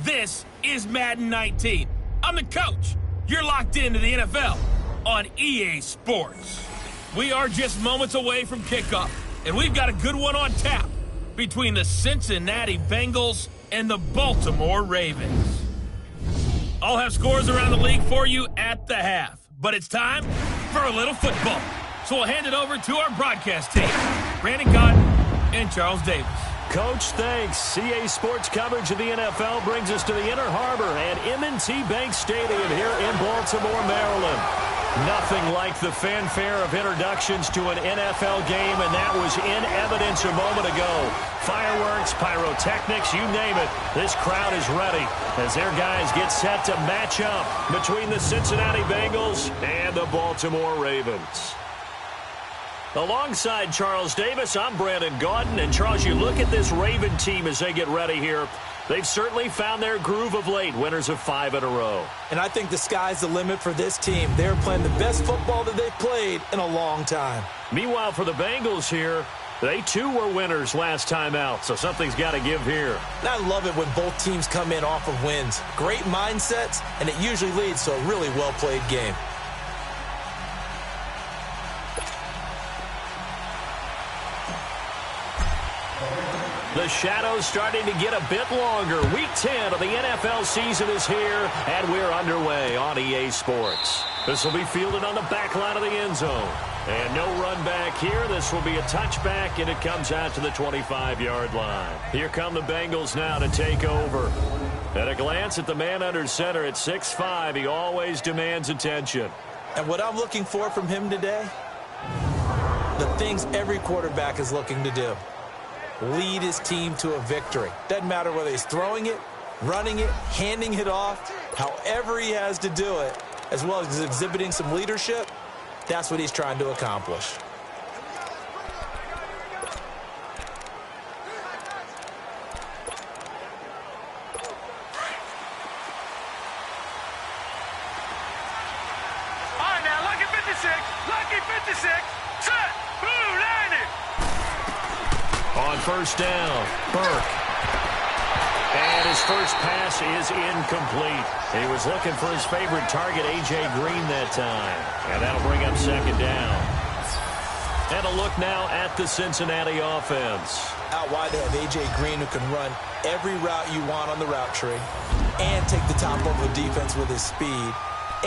This is Madden 19. I'm the coach. You're locked into the NFL on EA Sports. We are just moments away from kickoff, and we've got a good one on tap between the Cincinnati Bengals and the Baltimore Ravens. I'll have scores around the league for you at the half, but it's time for a little football. So we'll hand it over to our broadcast team, Brandon Cotton and Charles Davis. Coach, thanks. CA Sports coverage of the NFL brings us to the Inner Harbor and M&T Bank Stadium here in Baltimore, Maryland. Nothing like the fanfare of introductions to an NFL game, and that was in evidence a moment ago. Fireworks, pyrotechnics, you name it. This crowd is ready as their guys get set to match up between the Cincinnati Bengals and the Baltimore Ravens. Alongside Charles Davis, I'm Brandon Gaudin. And, Charles, you look at this Raven team as they get ready here. They've certainly found their groove of late, winners of 5 in a row. And I think the sky's the limit for this team. They're playing the best football that they've played in a long time. Meanwhile, for the Bengals here, they too were winners last time out, so something's got to give here. And I love it when both teams come in off of wins. Great mindsets, and it usually leads to a really well-played game. The shadow's starting to get a bit longer. Week 10 of the NFL season is here, and we're underway on EA Sports. This will be fielded on the back line of the end zone. And no run back here. This will be a touchback, and it comes out to the 25-yard line. Here come the Bengals now to take over. At a glance at the man under center at 6'5", he always demands attention. And what I'm looking for from him today, the things every quarterback is looking to do. Lead his team to a victory. Doesn't matter whether he's throwing it, running it, handing it off, however he has to do it, as well as exhibiting some leadership, that's what he's trying to accomplish. All right, now, lucky 56, set, boom, landed. On first down, Burke. And his first pass is incomplete. He was looking for his favorite target, A.J. Green, that time. And that'll bring up second down. And a look now at the Cincinnati offense. Out wide, they have A.J. Green, who can run every route you want on the route tree and take the top over the defense with his speed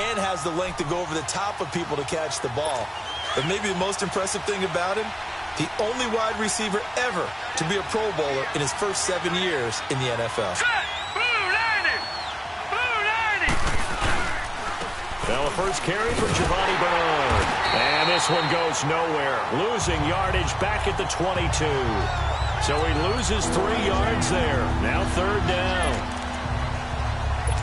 and has the length to go over the top of people to catch the ball. But maybe the most impressive thing about him, the only wide receiver ever to be a Pro Bowler in his first 7 years in the NFL. Now a first carry for Giovanni Bernard. And this one goes nowhere. Losing yardage back at the 22. So he loses 3 yards there. Now third down.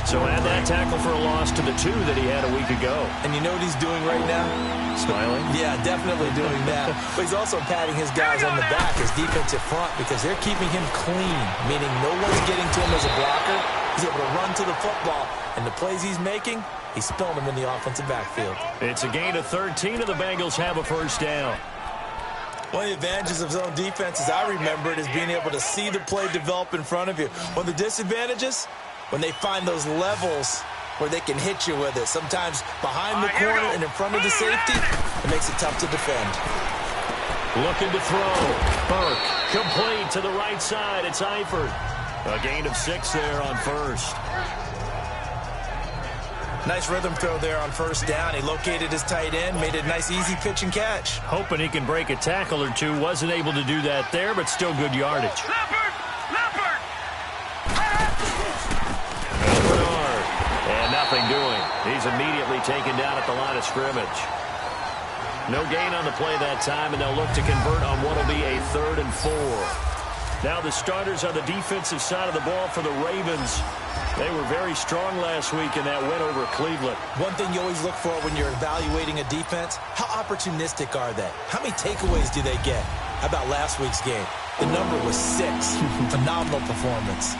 So add that tackle for a loss to the 2 that he had a week ago. And you know what he's doing right now? Smiling? Yeah, definitely doing that. But he's also patting his guys on the back, his defensive front, because they're keeping him clean, meaning no one's getting to him as a blocker. He's able to run to the football, and the plays he's making, he's spilling them in the offensive backfield. It's a gain of 13, and the Bengals have a first down. One of the advantages of zone defense, as I remember it, is being able to see the play develop in front of you. One of the disadvantages, when they find those levels where they can hit you with it. Sometimes behind the corner and in front of the safety, it makes it tough to defend. Looking to throw. Burke, complete to the right side. It's Eifert. A gain of 6 there on first. Nice rhythm throw there on first down. He located his tight end, made it a nice, easy pitch and catch. Hoping he can break a tackle or two. Wasn't able to do that there, but still good yardage. And nothing doing. He's immediately taken down at the line of scrimmage. No gain on the play that time, and they'll look to convert on what will be a 3rd and 4. Now the starters on the defensive side of the ball for the Ravens. They were very strong last week in that win over Cleveland. One thing you always look for when you're evaluating a defense, how opportunistic are they? How many takeaways do they get? How about last week's game? The number was 6. Phenomenal performance.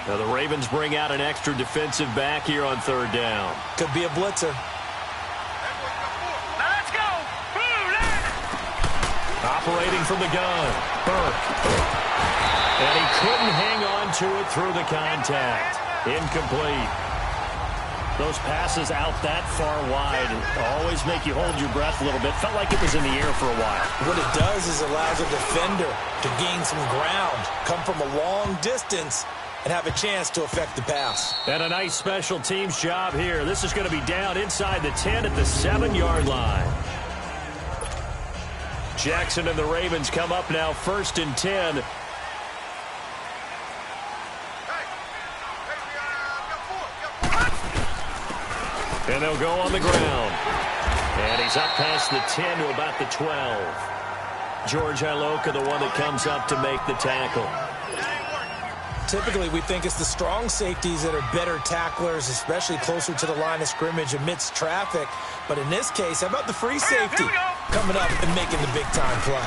Now the Ravens bring out an extra defensive back here on 3rd down. Could be a blitzer. Operating from the gun, Burke. And he couldn't hang on to it through the contact. Incomplete. Those passes out that far wide always make you hold your breath a little bit. Felt like it was in the air for a while. What it does is allows a defender to gain some ground, come from a long distance, and have a chance to affect the pass. And a nice special teams job here. This is going to be down inside the 10 at the 7-yard line. Jackson and the Ravens come up now 1st and 10. And they'll go on the ground. And he's up past the 10 to about the 12. George Iloka, the one that comes up to make the tackle. Typically, we think it's the strong safeties that are better tacklers, especially closer to the line of scrimmage amidst traffic. But in this case, how about the free safety coming up and making the big-time play?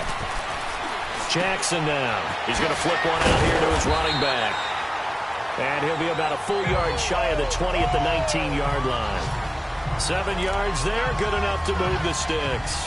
Jackson now. He's going to flip one out here to his running back. And he'll be about a full yard shy of the 20 at the 19-yard line. 7 yards there, good enough to move the sticks.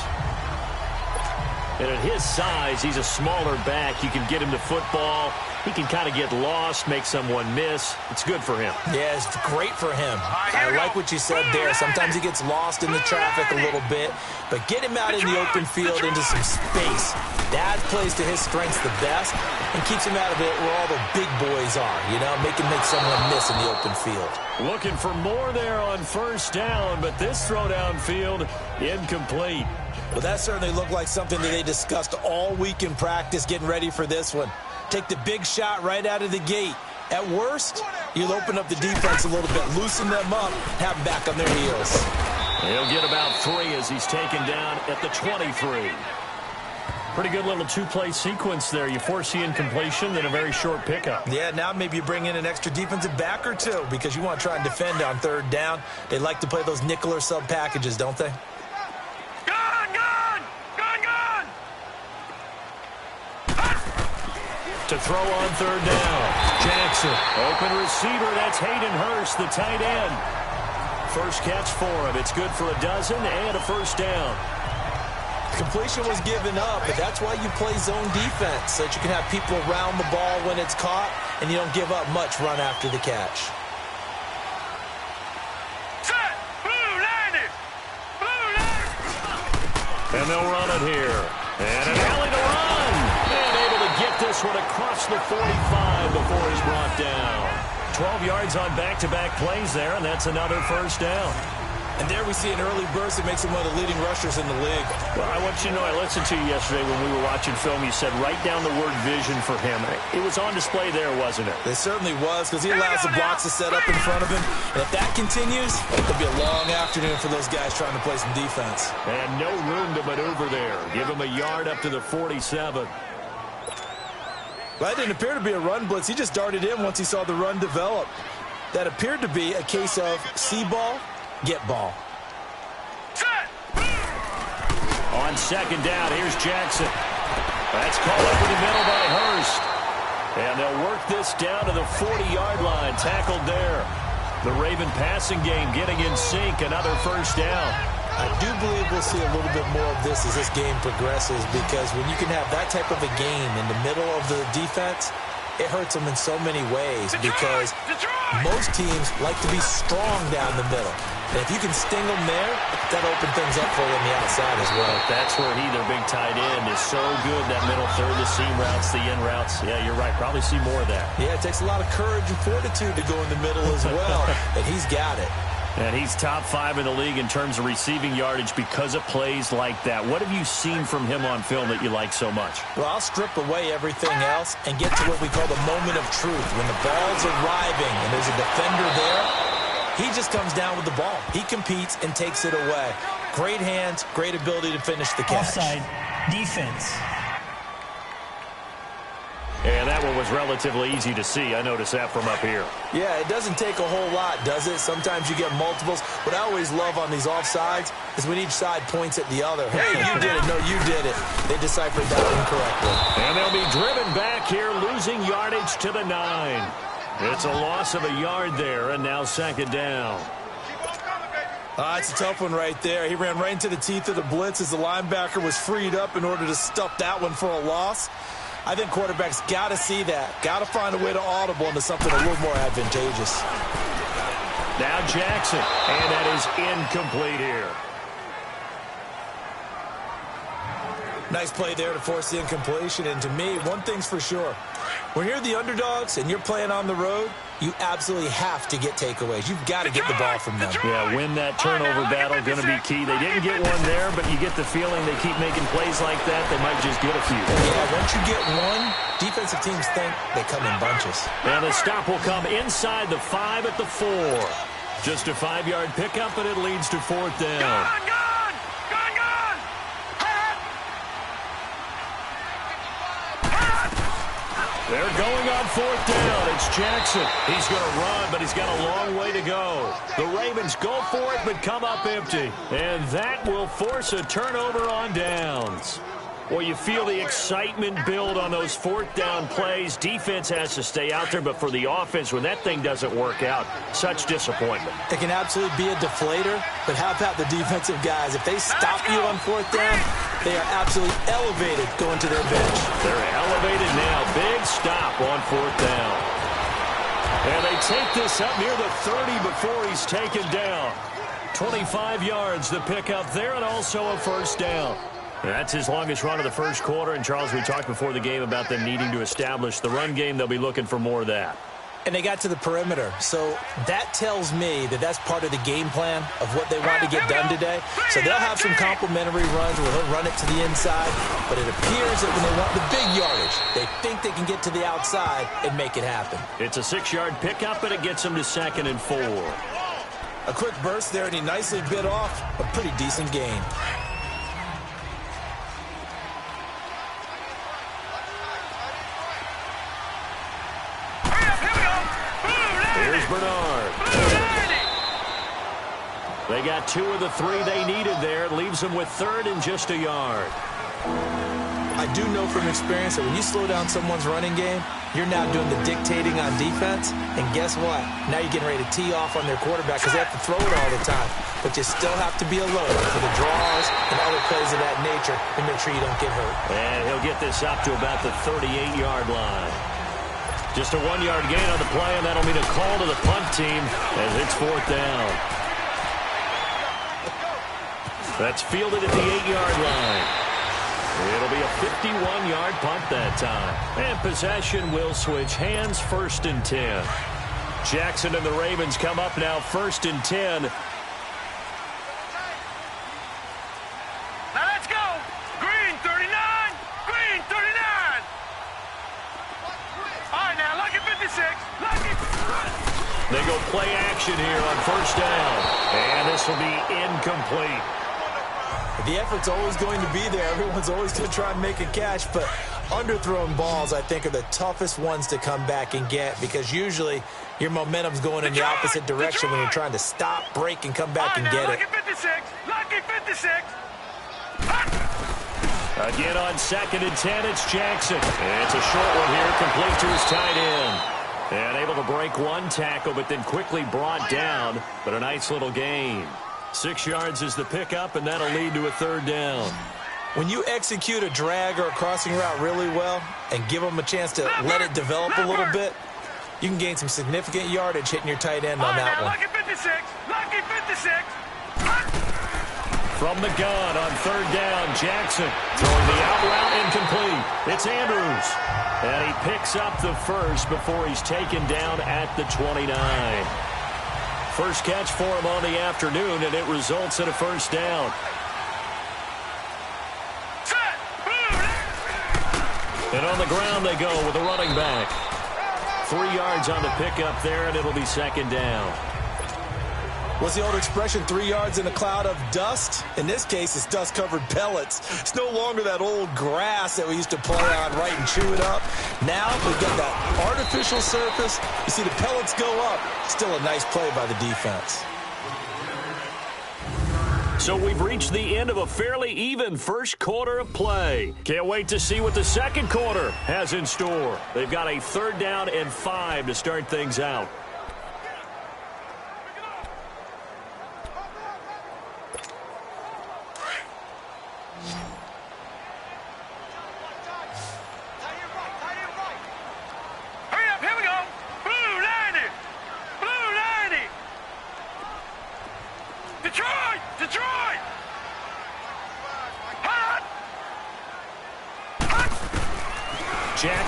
And at his size, he's a smaller back. You can get him to football. He can kind of get lost, make someone miss. It's good for him. Yeah, it's great for him. I like what you said there. Sometimes he gets lost in the traffic a little bit, but get him out in the open field into some space. That plays to his strengths the best and keeps him out of it where all the big boys are, you know, make someone miss in the open field. Looking for more there on 1st down, but this throw downfield incomplete. Well, that certainly looked like something that they discussed all week in practice getting ready for this one. Take the big shot right out of the gate. At worst, you'll open up the defense a little bit, loosen them up, have them back on their heels. He'll get about 3 as he's taken down at the 23. Pretty good little two-play sequence there. You force the incompletion, then a very short pickup. Yeah, now maybe you bring in an extra defensive back or two because you want to try and defend on 3rd down. They like to play those nickel or sub packages, don't they? To throw on 3rd down. Jackson, open receiver. That's Hayden Hurst, the tight end. First catch for him. It's good for a dozen and a 1st down. Completion was given up, but that's why you play zone defense, so that you can have people around the ball when it's caught, and you don't give up much run after the catch. Set! Blue landed! Blue landed! And they'll run it here. And an alley to run. Get this one across the 45 before he's brought down. 12 yards on back-to-back plays there, and that's another 1st down. And there we see an early burst that makes him one of the leading rushers in the league. Well, I want you to know, I listened to you yesterday when we were watching film. You said write down the word vision for him. It was on display there, wasn't it? It certainly was, because he allows the blocks to set up in front of him. And if that continues, it'll be a long afternoon for those guys trying to play some defense. And no room to maneuver there. Give him a yard up to the 47. That didn't appear to be a run blitz. He just darted in once he saw the run develop. That appeared to be a case of see ball, get ball. On 2nd down, here's Jackson. That's called up in the middle by Hurst. And they'll work this down to the 40-yard line. Tackled there. The Raven passing game getting in sync. Another 1st down. I do believe we'll see a little bit more of this as this game progresses, because when you can have that type of a game in the middle of the defense, it hurts them in so many ways, because most teams like to be strong down the middle. And if you can sting them there, that'll open things up for you on the outside as well. That's where their big tight end, is so good, that middle third, the seam routes, the in routes. Yeah, you're right. Probably see more of that. Yeah, it takes a lot of courage and fortitude to go in the middle as well, and he's got it. And he's top 5 in the league in terms of receiving yardage because of plays like that. What have you seen from him on film that you like so much? Well, I'll strip away everything else and get to what we call the moment of truth. When the ball's arriving and there's a defender there, he just comes down with the ball. He competes and takes it away. Great hands, great ability to finish the catch. Offside defense. And that one was relatively easy to see. I noticed that from up here. Yeah, it doesn't take a whole lot, does it? Sometimes you get multiples. What I always love on these offsides is when each side points at the other. Hey, you did it. No, you did it. They deciphered that incorrectly. And they'll be driven back here, losing yardage to the 9. It's a loss of a yard there, and now 2nd down. It's a tough one right there. He ran right into the teeth of the blitz as the linebacker was freed up in order to stuff that one for a loss. I think quarterbacks got to see that. Got to find a way to audible into something a little more advantageous. Now Jackson, and that is incomplete here. Nice play there to force the incompletion. And to me, one thing's for sure. When you're the underdogs and you're playing on the road, you absolutely have to get takeaways. You've got to get the ball from them. Yeah, win that turnover battle, going to be key. They didn't get one there, but you get the feeling they keep making plays like that, they might just get a few. Yeah, once you get one, defensive teams think they come in bunches. And the stop will come inside the 5 at the 4. Just a 5-yard pickup, and it leads to 4th down. Gone! They're going on 4th down. It's Jackson. He's going to run, but he's got a long way to go. The Ravens go for it, but come up empty. And that will force a turnover on downs. Well, you feel the excitement build on those 4th down plays. Defense has to stay out there, but for the offense, when that thing doesn't work out, such disappointment. It can absolutely be a deflator, but how about the defensive guys? If they stop you on 4th down, they are absolutely elevated going to their bench. They're elevated now. Big stop on 4th down. And they take this up near the 30 before he's taken down. 25 yards the pickup there, and also a 1st down. That's his longest run of the first quarter. And, Charles, we talked before the game about them needing to establish the run game. They'll be looking for more of that. And they got to the perimeter. So that tells me that that's part of the game plan of what they want to get done today. So they'll have some complementary runs where they'll run it to the inside. But it appears that when they want the big yardage, they think they can get to the outside and make it happen. It's a 6-yard pickup, and it gets them to 2nd and 4. A quick burst there, and he nicely bit off a pretty decent gain. Here's Bernard. They got 2 of the 3 they needed there. It leaves them with 3rd and just a yard. I do know from experience that when you slow down someone's running game, you're now doing the dictating on defense. And guess what? Now you're getting ready to tee off on their quarterback because they have to throw it all the time. But you still have to be alert for the draws and other plays of that nature to make sure you don't get hurt. And he'll get this up to about the 38-yard line. Just a 1-yard gain on the play, and that'll mean a call to the punt team as it's 4th down. That's fielded at the 8-yard line. It'll be a 51-yard punt that time. And possession will switch hands, 1st and 10. Jackson and the Ravens come up now 1st and 10. Now let's go. Green 39. Green 39. All right, now lucky 56. Lucky. They go play action here on 1st down. And this will be incomplete. The effort's always going to be there. Everyone's always going to try and make a catch, but underthrown balls, I think, are the toughest ones to come back and get because usually your momentum's going in the opposite direction when you're trying to stop, break, and come back and get it. Lucky 56. Lucky 56. Again on 2nd and 10, it's Jackson. And it's a short one here, complete to his tight end. And able to break one tackle, but then quickly brought down, but a nice little gain. 6 yards is the pickup, and that'll lead to a 3rd down. When you execute a drag or a crossing route really well and give them a chance to let it develop a little bit, you can gain some significant yardage hitting your tight end on that one. Lucky 56. Lucky 56. From the gun on 3rd down, Jackson throwing the out route incomplete. It's Andrews. And he picks up the 1st before he's taken down at the 29. First catch for him on the afternoon, and it results in a 1st down. And on the ground they go with a running back. 3 yards on the pickup there, and it'll be 2nd down. What's the old expression, 3 yards in a cloud of dust? In this case, it's dust-covered pellets. It's no longer that old grass that we used to play on, right, and chew it up. Now we've got that artificial surface. You see the pellets go up. Still a nice play by the defense. So we've reached the end of a fairly even first quarter of play. Can't wait to see what the second quarter has in store. They've got a 3rd down and 5 to start things out.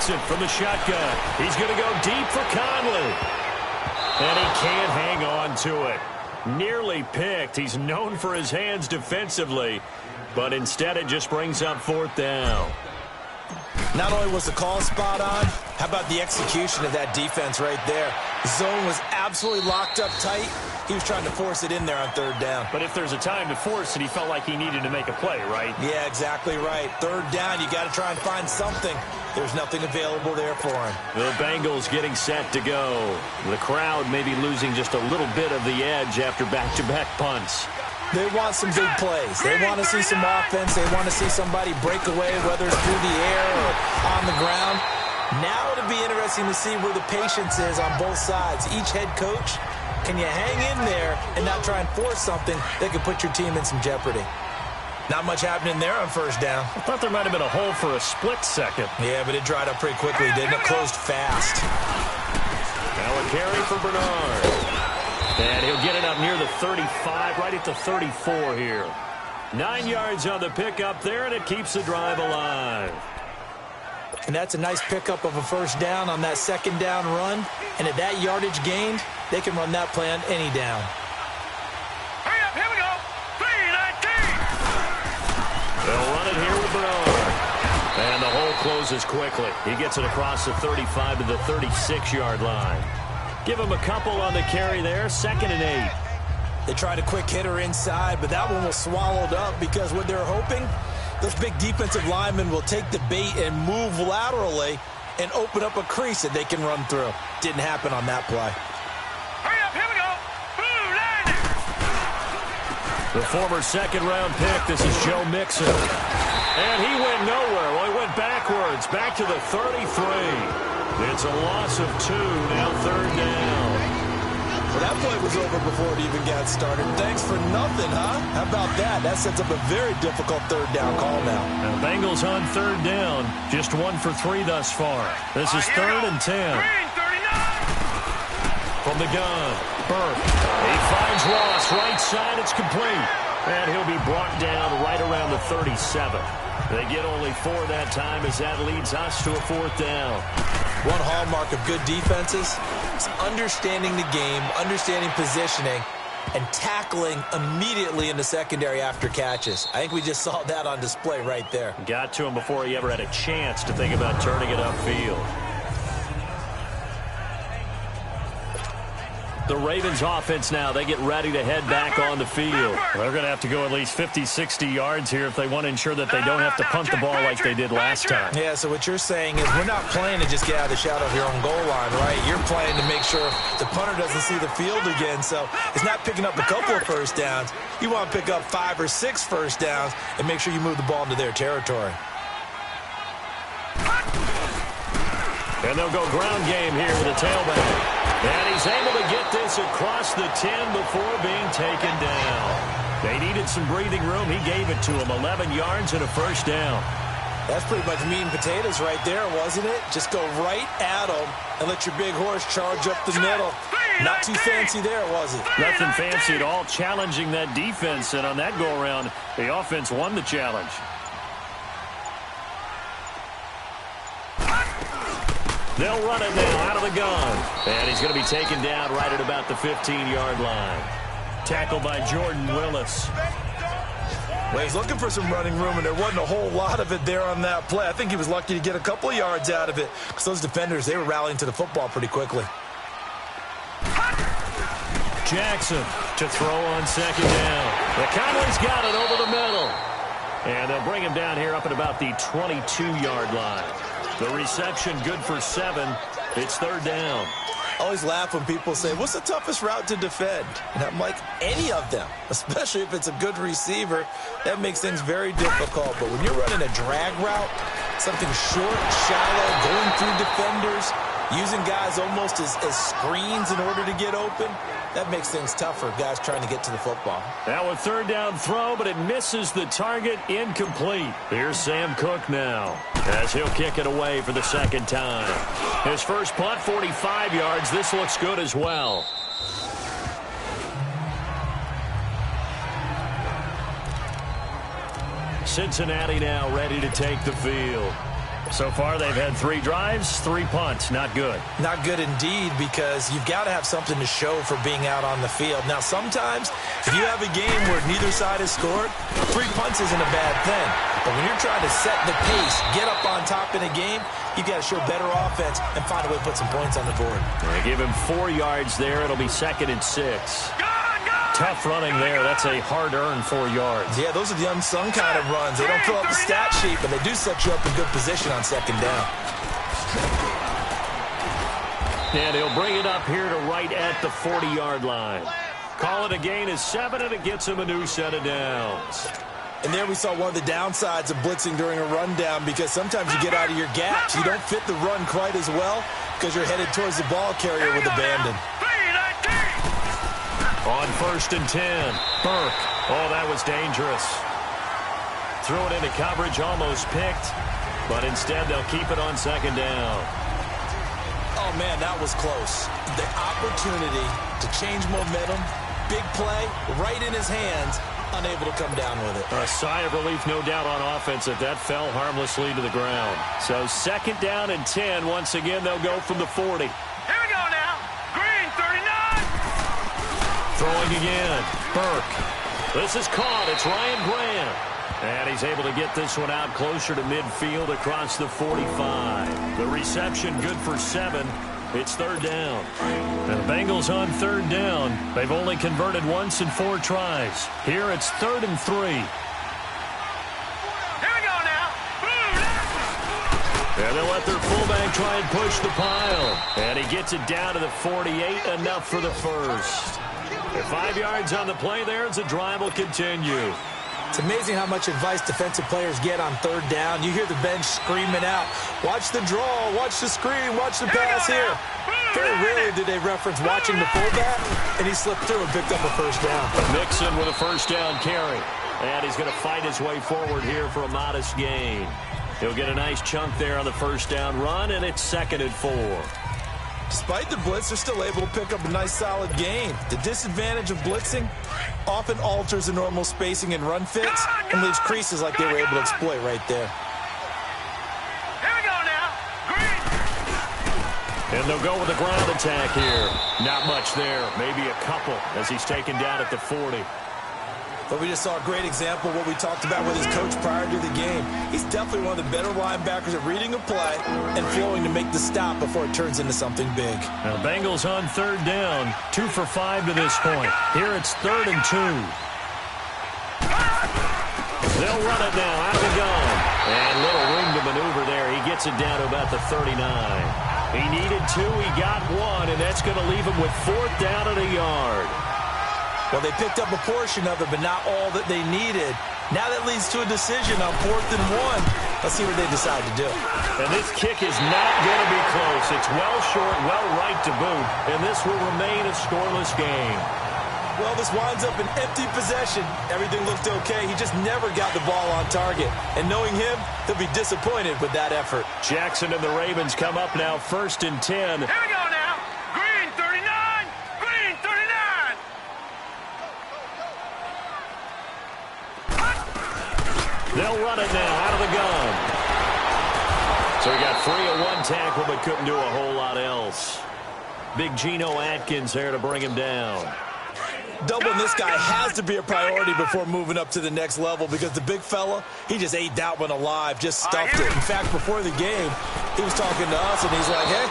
Jackson from the shotgun. He's going to go deep for Conley. And he can't hang on to it. Nearly picked. He's known for his hands defensively, but instead it just brings up 4th down. Not only was the call spot on, how about the execution of that defense right there? The zone was absolutely locked up tight. He was trying to force it in there on 3rd down. But if there's a time to force it, he felt like he needed to make a play, right? Yeah, exactly right. 3rd down, you got to try and find something. There's nothing available there for him. The Bengals getting set to go. The crowd maybe losing just a little bit of the edge after back-to-back punts. They want some big plays. They want to see some offense. They want to see somebody break away, whether it's through the air or on the ground. Now it'll be interesting to see where the patience is on both sides. Each head coach, can you hang in there and not try and force something that could put your team in some jeopardy? Not much happening there on 1st down. I thought there might have been a hole for a split second. Yeah, but it dried up pretty quickly, didn't it? Closed fast. Now a carry for Bernard. And he'll get it up near the 35, right at the 34 here. 9 yards on the pickup there, and it keeps the drive alive. And that's a nice pickup of a 1st down on that 2nd down run. And at that yardage gained, they can run that play on any down. Hurry up, here we go. 3-19. They'll run it here with Bernard. And the hole closes quickly. He gets it across the 35 to the 36-yard line. Give him a couple on the carry there, 2nd and 8. They tried a quick hitter inside, but that one was swallowed up because what they're hoping, those big defensive linemen will take the bait and move laterally and open up a crease that they can run through. Didn't happen on that play. Hurry up, here we go. The former 2nd-round pick, this is Joe Mixon. And he went nowhere. Well, he went backwards, back to the 33. It's a loss of 2, now 3rd down. Well, that play was over before it even got started. Thanks for nothing, huh? How about that? That sets up a very difficult 3rd down call now. And Bengals on 3rd down, just 1 for 3 thus far. This is 3rd and 10. From the gun, Burke. He finds Ross, right side, it's complete. And he'll be brought down right around the 37. They get only 4 that time as that leads us to a 4th down. One hallmark of good defenses is understanding the game, understanding positioning, and tackling immediately in the secondary after catches. I think we just saw that on display right there. Got to him before he ever had a chance to think about turning it upfield. The Ravens offense now, they get ready to head back on the field. They're going to have to go at least 50, 60 yards here if they want to ensure that they don't have to punt the ball like they did last time. Yeah, so what you're saying is we're not playing to just get out of the shadow of your own goal line, right? You're playing to make sure the punter doesn't see the field again. So it's not picking up a couple of 1st downs. You want to pick up 5 or 6 1st downs and make sure you move the ball into their territory. And they'll go ground game here with a tailback. And he's able to get this across the 10 before being taken down. They needed some breathing room. He gave it to him. 11 yards and a 1st down. That's pretty much meat and potatoes right there, wasn't it? Just go right at them and let your big horse charge up the middle. Not too fancy there, was it? Nothing fancy at all, challenging that defense. And on that go-around, the offense won the challenge. They'll run it now out of the gun. And he's going to be taken down right at about the 15-yard line. Tackled by Jordan Willis. Well, he's looking for some running room, and there wasn't a whole lot of it there on that play. I think he was lucky to get a couple of yards out of it because those defenders, they were rallying to the football pretty quickly. Jackson to throw on 2nd down. The Cowboys got it over the middle. And they'll bring him down here up at about the 22-yard line. The reception good for 7. It's 3rd down. I always laugh when people say, what's the toughest route to defend? And I'm like, any of them, especially if it's a good receiver. That makes things very difficult. But when you're running a drag route, something short, shallow, going through defenders, using guys almost as screens in order to get open, that makes things tougher, guys trying to get to the football. Now a 3rd down throw, but it misses the target, incomplete. Here's Sam Cook now, as he'll kick it away for the 2nd time. His first punt, 45 yards. This looks good as well. Cincinnati now ready to take the field. So far, they've had 3 drives, 3 punts. Not good. Not good indeed, because you've got to have something to show for being out on the field. Now, sometimes, if you have a game where neither side has scored, 3 punts isn't a bad thing. But when you're trying to set the pace, get up on top in a game, you've got to show better offense and find a way to put some points on the board. They give him 4 yards there. It'll be 2nd and 6. Tough running there. That's a hard-earned 4 yards. Yeah, those are the unsung kind of runs. They don't fill up the stat sheet, but they do set you up in good position on 2nd down. And he'll bring it up here to right at the 40-yard line. Call it a gain of 7, and it gets him a new set of downs. And there we saw one of the downsides of blitzing during a rundown, because sometimes you get out of your gaps. You don't fit the run quite as well because you're headed towards the ball carrier with abandon. On 1st and 10, Burke. Oh, that was dangerous. Threw it into coverage, almost picked, but instead they'll keep it on 2nd down. Oh, man, that was close. The opportunity to change momentum, big play, right in his hands, unable to come down with it. A sigh of relief, no doubt, on offense that fell harmlessly to the ground. So 2nd down and 10. Once again, they'll go from the 40. Here we go now. Green, 39. Throwing again. Burke. This is caught. It's Ryan Grant. And he's able to get this one out closer to midfield across the 45. The reception good for 7. It's 3rd down. And the Bengals on 3rd down. They've only converted once in 4 tries. Here it's 3rd and 3. Here we go now. And they'll let their fullback try and push the pile. And he gets it down to the 48. Enough for the first. 5 yards on the play there as the drive will continue. It's amazing how much advice defensive players get on 3rd down. You hear the bench screaming out, watch the draw, watch the screen, watch the pass here. Very rarely did they reference watching the fullback, and he slipped through and picked up a 1st down. Mixon with a 1st down carry. And he's going to fight his way forward here for a modest gain. He'll get a nice chunk there on the 1st down run, and it's 2nd and 4. Despite the blitz, they're still able to pick up a nice solid gain. The disadvantage of blitzing often alters the normal spacing and run fits and leaves creases like they were able to exploit right there. Here we go now. Green. And they'll go with a ground attack here. Not much there. Maybe a couple as he's taken down at the 40. But we just saw a great example of what we talked about with his coach prior to the game. He's definitely one of the better linebackers at reading a play and flowing to make the stop before it turns into something big. Now, Bengals on 3rd down, 2 for 5 to this point. Here it's 3rd and 2. They'll run it now out of the gun. And little room to maneuver there. He gets it down to about the 39. He needed 2, he got 1, and that's going to leave him with 4th down and a yard. Well, they picked up a portion of it, but not all that they needed. Now that leads to a decision on 4th and 1. Let's see what they decide to do. And this kick is not going to be close. It's well short, well right to boot, and this will remain a scoreless game. Well, this winds up an empty possession. Everything looked okay. He just never got the ball on target. And knowing him, they'll be disappointed with that effort. Jackson and the Ravens come up now 1st and 10. Here we go now. Green, 39. Green, 39. They'll run it now out of the gun. So he got free of 1 tackle but couldn't do a whole lot else. Big Geno Atkins there to bring him down. Doubling this guy has to be a priority before moving up to the next level, because the big fella, he just ate that one alive, just stuffed it. In fact, before the game, he was talking to us, and he's like, hey,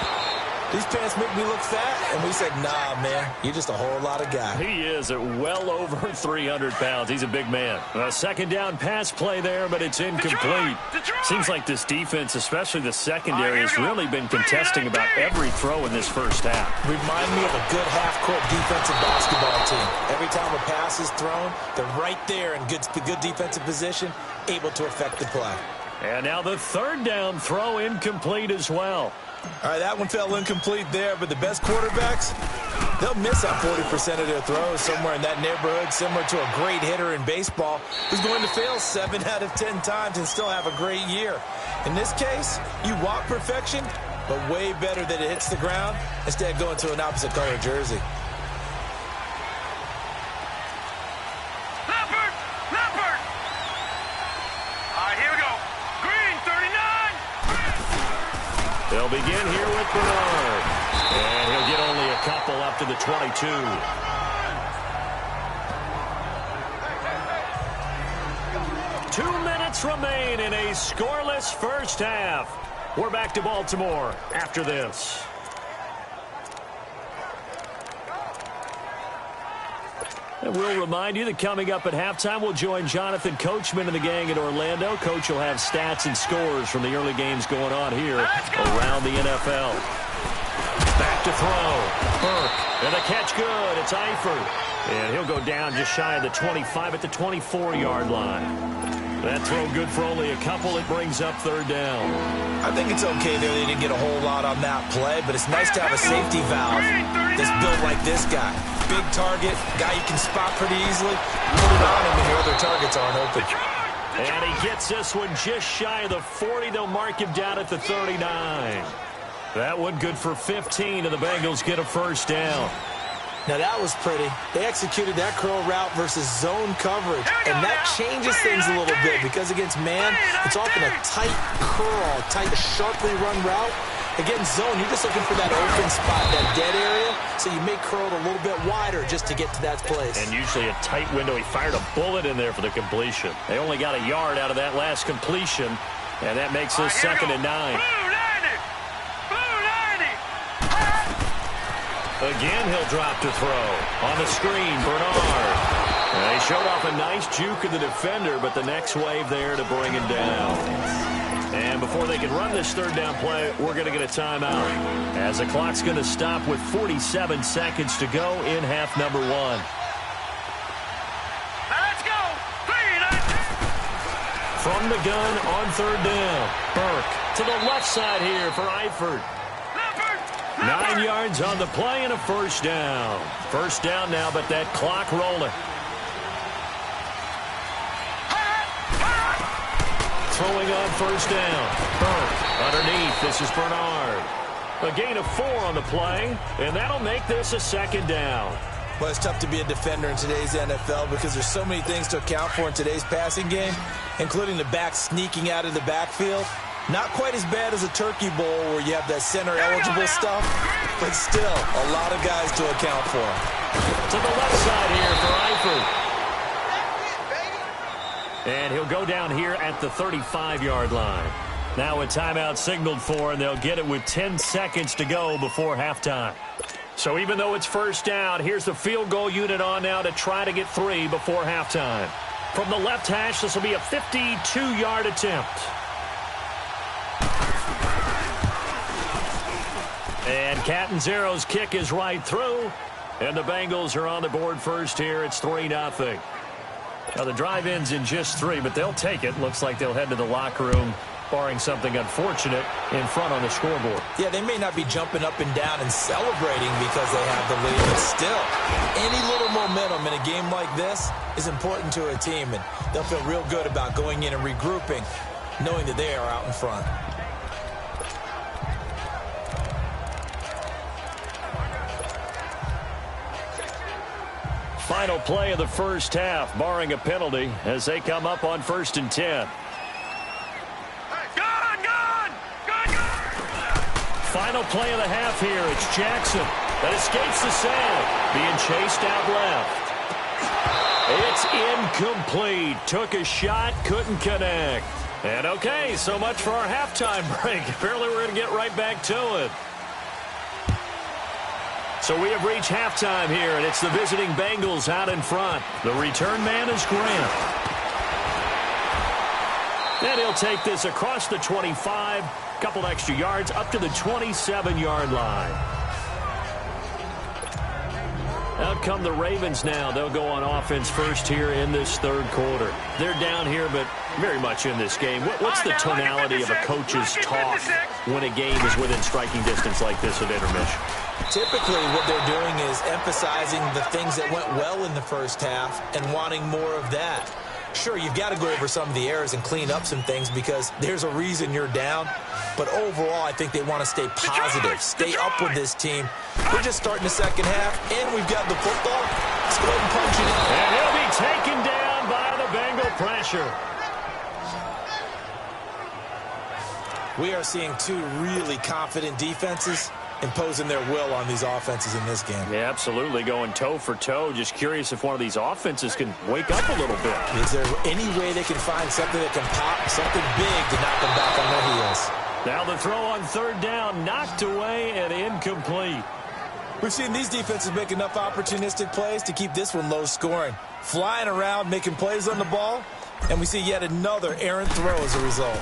these pants make me look fat. And we said, nah, man, you're just a whole lot of guy. He is at well over 300 pounds. He's a big man. A 2nd down pass play there, but it's incomplete. Seems like this defense, especially the secondary, has really been contesting about every throw in this 1st half. Remind me of a good half-court defensive basketball team. Every time a pass is thrown, they're right there in good defensive position, able to affect the play. And now the 3rd down throw incomplete as well. All right, that one fell incomplete there, but the best quarterbacks, they'll miss on 40% of their throws, somewhere in that neighborhood, similar to a great hitter in baseball who's going to fail 7 out of 10 times and still have a great year. In this case, you want perfection, but way better that it hits the ground instead of going to an opposite color jersey. Leopard! All right, here we go. Green, 39. They'll begin here with Bernard. And he'll get only a couple up to the 22. Remain in a scoreless first half. We're back to Baltimore after this. And we'll remind you that coming up at halftime, we'll join Jonathan Coachman and the gang in Orlando. Coach will have stats and scores from the early games going on here around the NFL. Back to throw. Burke. And the catch good. It's Eifert. And he'll go down just shy of the 25 at the 24-yard line. That throw good for only a couple. It brings up third down. I think it's okay there. They didn't get a whole lot on that play, but it's nice to have a safety valve that's built like this guy. Big target, guy you can spot pretty easily. Put it on him and your other targets aren't open. And he gets this one just shy of the 40. They'll mark him down at the 39. That one good for 15, and the Bengals get a first down. Now, that was pretty. They executed that curl route versus zone coverage, and that changes things a little bit because against man, it's often a tight curl, tight, sharply run route. Against zone, you're just looking for that open spot, that dead area, so you may curl it a little bit wider just to get to that place. And usually a tight window. He fired a bullet in there for the completion. They only got a yard out of that last completion, and that makes this 2nd and 9. Again, he'll drop to throw. On the screen, Bernard. They showed off a nice juke of the defender, but the next wave there to bring him down. And before they can run this third down play, we're going to get a timeout, as the clock's going to stop with 47 seconds to go in half number 1. Let's go. From the gun on third down. Burke to the left side here for Eifert. 9 yards on the play and a first down. First down now, but that clock rolling. Throwing on first down. Burke underneath. This is Bernard. A gain of 4 on the play, and that'll make this a 2nd down. Well, it's tough to be a defender in today's NFL because there's so many things to account for in today's passing game, including the back sneaking out of the backfield. Not quite as bad as a turkey bowl where you have that center-eligible stuff, but still a lot of guys to account for. To the left side here for Eifert. And he'll go down here at the 35-yard line. Now a timeout signaled for, and they'll get it with 10 seconds to go before halftime. So even though it's first down, here's the field goal unit on now to try to get 3 before halftime. From the left hash, this will be a 52-yard attempt. And Catanzaro's kick is right through. And the Bengals are on the board first here. It's 3-0. Now the drive ends in just 3, but they'll take it. Looks like they'll head to the locker room, barring something unfortunate, in front on the scoreboard. Yeah, they may not be jumping up and down and celebrating because they have the lead, but still, any little momentum in a game like this is important to a team, and they'll feel real good about going in and regrouping, knowing that they are out in front. Final play of the first half, barring a penalty, as they come up on 1st and 10. Final play of the half here. It's Jackson that escapes the sack, being chased out left. It's incomplete. Took a shot, couldn't connect. And okay, so much for our halftime break. Apparently we're going to get right back to it. So we have reached halftime here, and it's the visiting Bengals out in front. The return man is Grant. And he'll take this across the 25, couple extra yards, up to the 27-yard line. Out come the Ravens now. They'll go on offense first here in this third quarter. They're down here, but very much in this game. What's the tonality of a coach's talk when a game is within striking distance like this at intermission? Typically, what they're doing is emphasizing the things that went well in the first half and wanting more of that. Sure, you've got to go over some of the errors and clean up some things because there's a reason you're down. But overall, I think they want to stay positive, stay up with this team. We're just starting the second half, and we've got the football. Let's go ahead and punch it in. And he'll be taken down by the Bengal pressure. We are seeing two really confident defenses imposing their will on these offenses in this game. Yeah, absolutely, going toe for toe. Just curious if one of these offenses can wake up a little bit. Is there any way they can find something that can pop, something big to knock them back on their heels? Now the throw on third down, knocked away and incomplete. We've seen these defenses make enough opportunistic plays to keep this one low scoring. Flying around, making plays on the ball, and we see yet another errant throw as a result.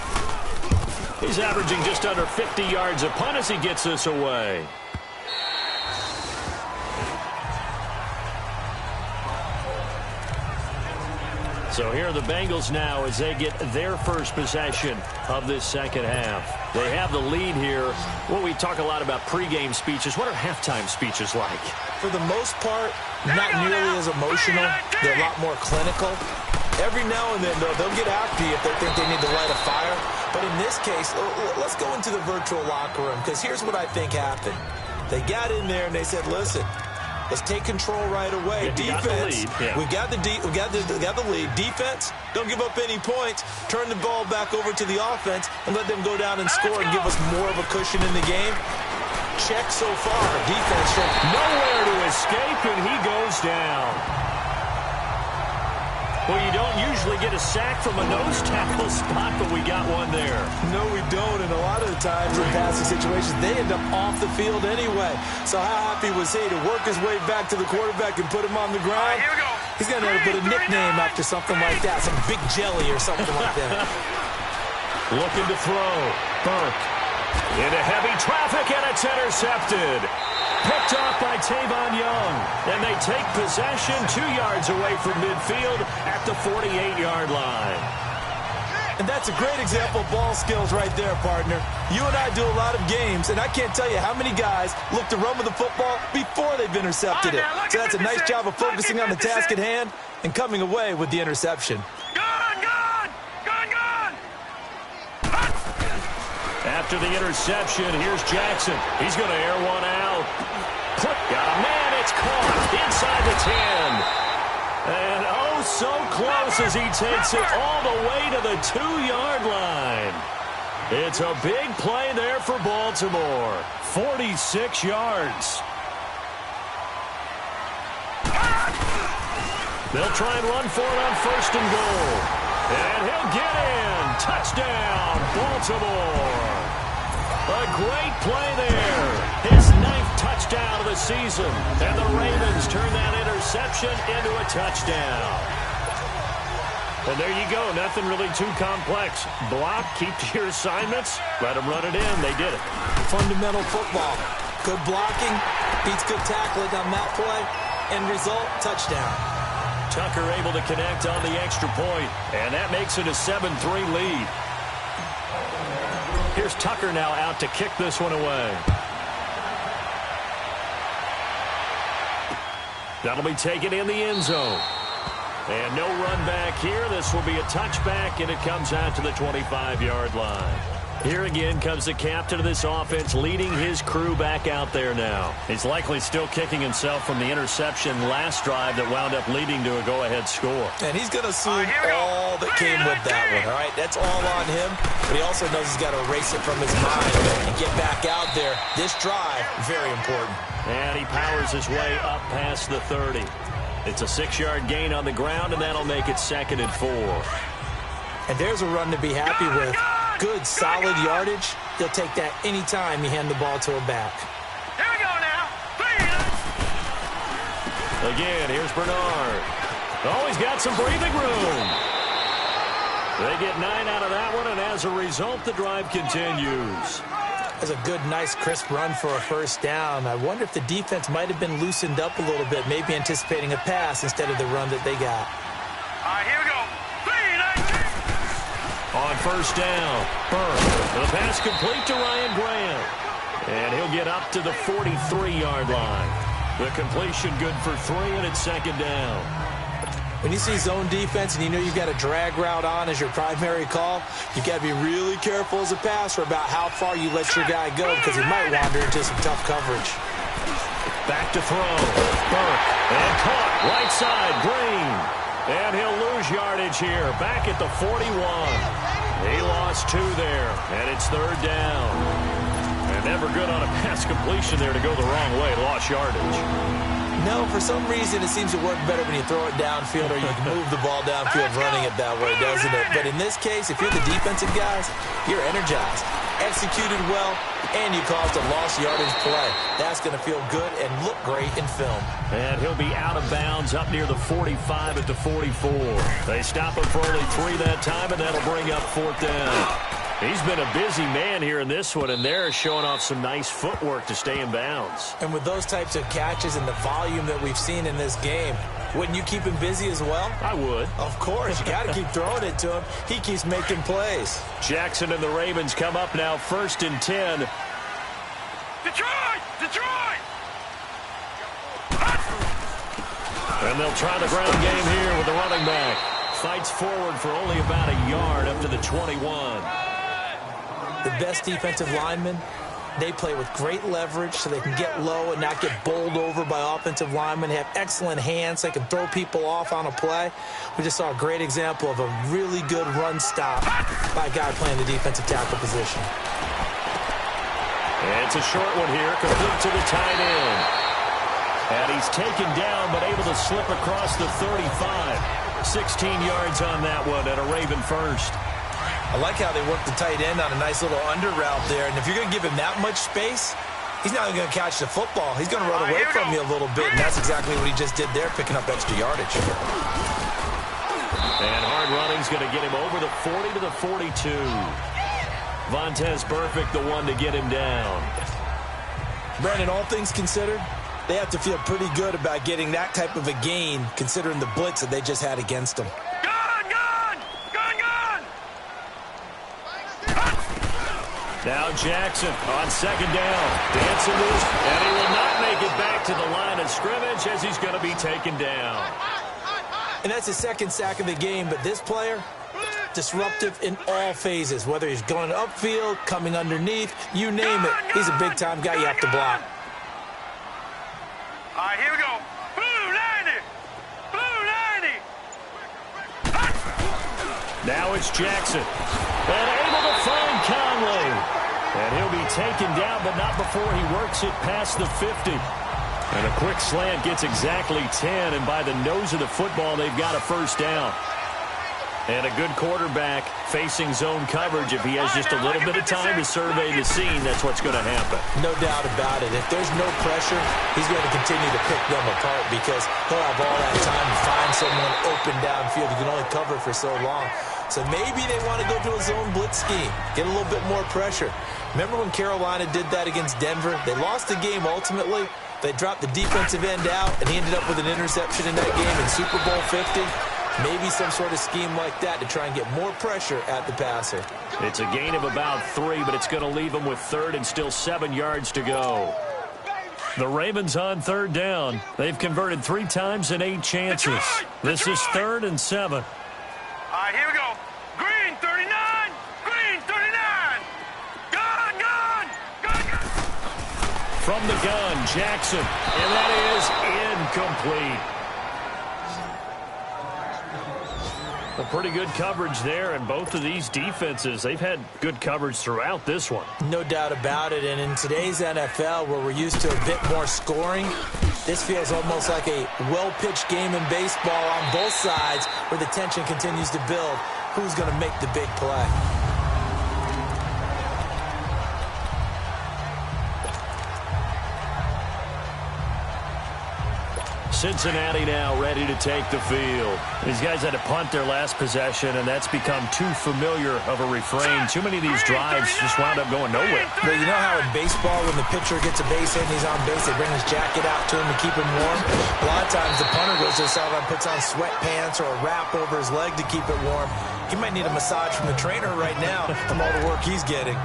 He's averaging just under 50 yards a punt as he gets this away. So here are the Bengals now as they get their first possession of this second half. They have the lead here. Well, we talk a lot about pregame speeches. What are halftime speeches like? For the most part, not nearly as emotional. They're a lot more clinical. Every now and then, though, they'll get after you if they think they need to light a fire. But in this case, let's go into the virtual locker room, because here's what I think happened. They got in there and they said, listen, let's take control right away. Yeah, defense, we got the lead. Defense, don't give up any points. Turn the ball back over to the offense and let them go down and score and give us more of a cushion in the game. Check so far. Defense showing nowhere to escape, and he goes down. Well, you don't usually get a sack from a nose tackle spot, but we got one there. No, we don't, and a lot of the times in passing situations, they end up off the field anyway. So how happy was he to work his way back to the quarterback and put him on the ground? Here we go. He's going to have to put a nickname after something like that, some Big Jelly or something like that. Looking to throw. Burke into heavy traffic, and it's intercepted. Picked off by Tavon Young. And they take possession 2 yards away from midfield at the 48-yard line. And that's a great example of ball skills right there, partner. You and I do a lot of games, and I can't tell you how many guys look to run with the football before they've intercepted it. So that's a nice job of focusing on the task at hand and coming away with the interception. After the interception, here's Jackson. He's going to air one out. Got a man, it's caught inside the 10. And oh, so close as he takes it all the way to the 2-yard line. It's a big play there for Baltimore. 46 yards. They'll try and run for it on first and goal. And he'll get in. Touchdown, Baltimore. A great play there. His 9th touchdown of the season. And the Ravens turn that interception into a touchdown. And there you go. Nothing really too complex. Block, keep to your assignments, let them run it in. They did it. Fundamental football. Good blocking, beats good tackling on that play. End result, touchdown. Tucker able to connect on the extra point, and that makes it a 7-3 lead. Here's Tucker now out to kick this one away. That'll be taken in the end zone. And no run back here. This will be a touchback, and it comes out to the 25-yard line. Here again comes the captain of this offense, leading his crew back out there now. He's likely still kicking himself from the interception last drive that wound up leading to a go-ahead score. And he's going to assume all that came with that one, all right? That's all on him, but he also knows he's got to erase it from his mind and get back out there. This drive, very important. And he powers his way up past the 30. It's a 6-yard gain on the ground, and that'll make it 2nd and 4. And there's a run to be happy with. Good, solid yardage. He'll take that any time you hand the ball to a back. Here we go now. Again, here's Bernard. Oh, he's got some breathing room. They get 9 out of that one, and as a result, the drive continues. That's a good, nice, crisp run for a first down. I wonder if the defense might have been loosened up a little bit, maybe anticipating a pass instead of the run that they got. All right, here we go. On first down, Burke. The pass complete to Ryan Grant. And he'll get up to the 43-yard line. The completion good for 3, and it's 2nd down. When you see zone defense and you know you've got a drag route on as your primary call, you've got to be really careful as a passer about how far you let your guy go because he might wander into some tough coverage. Back to throw. Burke. And caught. Right side, Green. And he'll lose yardage here. Back at the 41. He lost 2 there, and it's 3rd down. And never good on a pass completion there to go the wrong way. Lost yardage. No, for some reason it seems to work better when you throw it downfield or you can move the ball downfield running it that way, doesn't it? But in this case, if you're the defensive guys, you're energized, executed well, and you caused a lost yardage play. That's going to feel good and look great in film. And he'll be out of bounds up near the 45 at the 44. They stop him for only 3 that time, and that'll bring up 4th down. He's been a busy man here in this one, and they're showing off some nice footwork to stay in bounds. And with those types of catches and the volume that we've seen in this game, wouldn't you keep him busy as well? I would. Of course. You got to keep throwing it to him. He keeps making plays. Jackson and the Ravens come up now 1st and 10. Detroit! Detroit! And they'll try the ground game here with the running back. Fights forward for only about a yard up to the 21. The best defensive linemen, they play with great leverage so they can get low and not get bowled over by offensive linemen. They have excellent hands. They can throw people off on a play. We just saw a great example of a really good run stop by a guy playing the defensive tackle position. And it's a short one here, complete to the tight end. And he's taken down but able to slip across the 35. 16 yards on that one and a Raven first. I like how they work the tight end on a nice little under route there. And if you're going to give him that much space, he's not going to catch the football. He's going to run away from you a little bit. And that's exactly what he just did there, picking up extra yardage. And hard running's going to get him over the 40 to the 42. Vontaze Burfict, the one to get him down. Brandon, all things considered, they have to feel pretty good about getting that type of a gain, considering the blitz that they just had against them. Now Jackson on 2nd down. Dancing loose, and he will not make it back to the line of scrimmage as he's going to be taken down. And that's his 2nd sack of the game, but this player, disruptive in all phases, whether he's going upfield, coming underneath, you name it. He's a big-time guy you have to block. All right, here we go. Blue 90. Blue 90. Now it's Jackson. And able to find Conley. And he'll be taken down, but not before he works it past the 50. And a quick slant gets exactly 10, and by the nose of the football, they've got a 1st down. And a good quarterback facing zone coverage. If he has just a little bit of time to survey the scene, that's what's going to happen. No doubt about it. If there's no pressure, he's going to continue to pick them apart because he'll have all that time to find someone open downfield. You can only cover for so long. So maybe they want to go to a zone blitz scheme, get a little bit more pressure. Remember when Carolina did that against Denver? They lost the game ultimately. They dropped the defensive end out, and he ended up with an interception in that game in Super Bowl 50. Maybe some sort of scheme like that to try and get more pressure at the passer. It's a gain of about 3, but it's going to leave them with 3rd and still 7 yards to go. The Ravens on 3rd down. They've converted 3 times in 8 chances. This is 3rd and 7. All right, here we go. Green 39. Green 39. Gun. From the gun, Jackson. And that is incomplete. A pretty good coverage there, and both of these defenses, they've had good coverage throughout this one. No doubt about it, and in today's NFL, where we're used to a bit more scoring, this feels almost like a well-pitched game in baseball on both sides, where the tension continues to build. Who's going to make the big play? Cincinnati now ready to take the field. These guys had to punt their last possession, and that's become too familiar of a refrain. Too many of these drives just wound up going nowhere. But you know how in baseball, when the pitcher gets a base hit and he's on base, they bring his jacket out to him to keep him warm? A lot of times the punter goes to the sideline, puts on sweatpants or a wrap over his leg to keep it warm. He might need a massage from the trainer right now from all the work he's getting.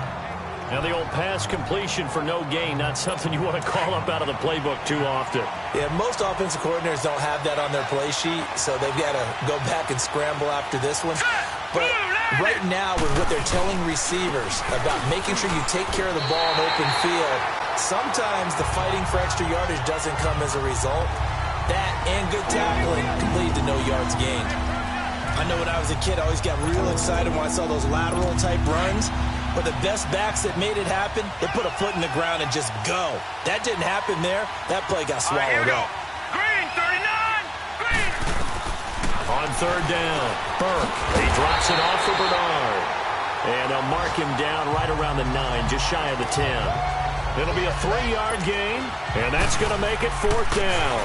Now the old pass completion for no gain, not something you want to call up out of the playbook too often. Yeah, most offensive coordinators don't have that on their play sheet, so they've got to go back and scramble after this one. But right now, with what they're telling receivers about making sure you take care of the ball in open field, sometimes the fighting for extra yardage doesn't come as a result. That and good tackling can lead to no yards gained. I know when I was a kid, I always got real excited when I saw those lateral-type runs. But the best backs that made it happen, they put a foot in the ground and just go. That didn't happen there. That play got swallowed up. Green, 39! Green! On third down, Burke. He drops it off for Bernard. And they'll mark him down right around the 9, just shy of the 10. It'll be a 3-yard gain, and that's going to make it 4th down.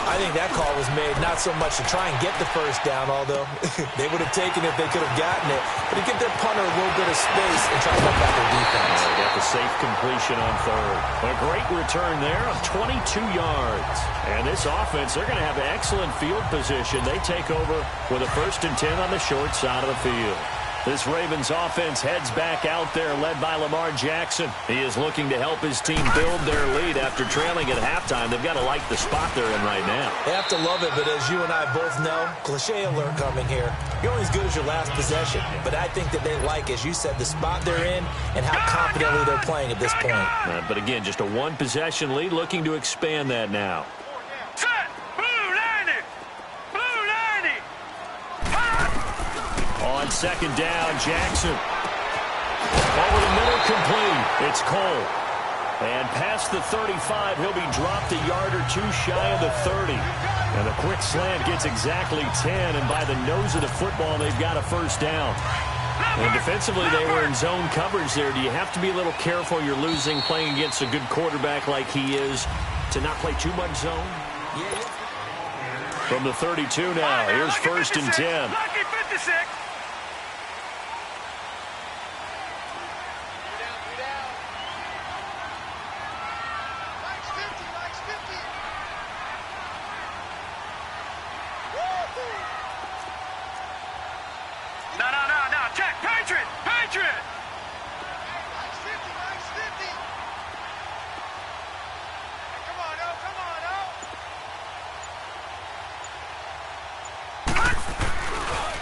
I think that call was made not so much to try and get the first down, although they would have taken it if they could have gotten it, but to give their punter a little bit of space and try to help out their defense. They got the safe completion on third. A great return there of 22 yards. And this offense, they're going to have excellent field position. They take over with a 1st and 10 on the short side of the field. This Ravens offense heads back out there, led by Lamar Jackson. He is looking to help his team build their lead after trailing at halftime. They've got to like the spot they're in right now. They have to love it, but as you and I both know, cliche alert coming here. You're only as good as your last possession. But I think that they like, as you said, the spot they're in and how confidently they're playing at this point. But again, just a 1-possession lead, looking to expand that now. Set! Blue 90! Blue 90! On 2nd down, Jackson. Over the middle, complete. It's Cole. And past the 35, he'll be dropped a yard or two shy of the 30. And a quick slant gets exactly 10, and by the nose of the football, they've got a 1st down. And defensively, they were in zone coverage there. Do you have to be a little careful? You're losing playing against a good quarterback like he is to not play too much zone? From the 32 now, here's 1st and 10. Lucky 56! No, check, Patriot! Patriot! Nice 50! Come on,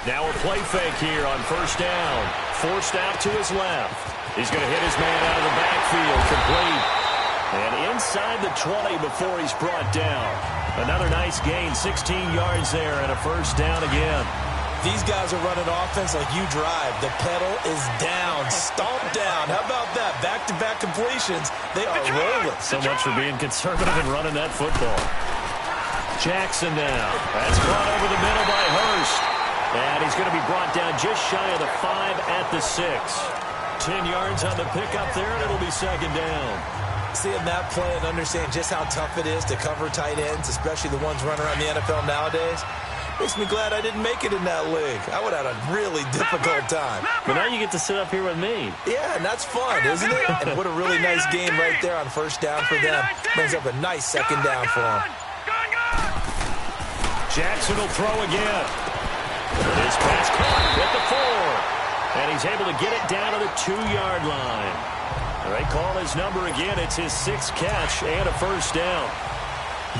Now a play fake here on 1st down. Forced out to his left. He's going to hit his man out of the backfield, complete. And inside the 20 before he's brought down. Another nice gain, 16 yards there, and a 1st down again. These guys are running offense like you drive. The pedal is down, stomped down. How about that? Back-to-back completions. They are rolling. So much for being conservative and running that football. Jackson now. That's caught over the middle by Hurst. And he's going to be brought down just shy of the 5 at the 6. 10 yards on the pickup there, and it'll be 2nd down. Seeing that play and understanding just how tough it is to cover tight ends, especially the ones running around the NFL nowadays, makes me glad I didn't make it in that league. I would have had a really difficult time. But now you get to sit up here with me. Yeah, and that's fun, isn't it? And what a really nice game right there on 1st down for them. Brings up a nice 2nd down for them. Jackson will throw again. His pass caught at the 4. And he's able to get it down to the 2-yard line. They call his number again. It's his 6th catch and a 1st down.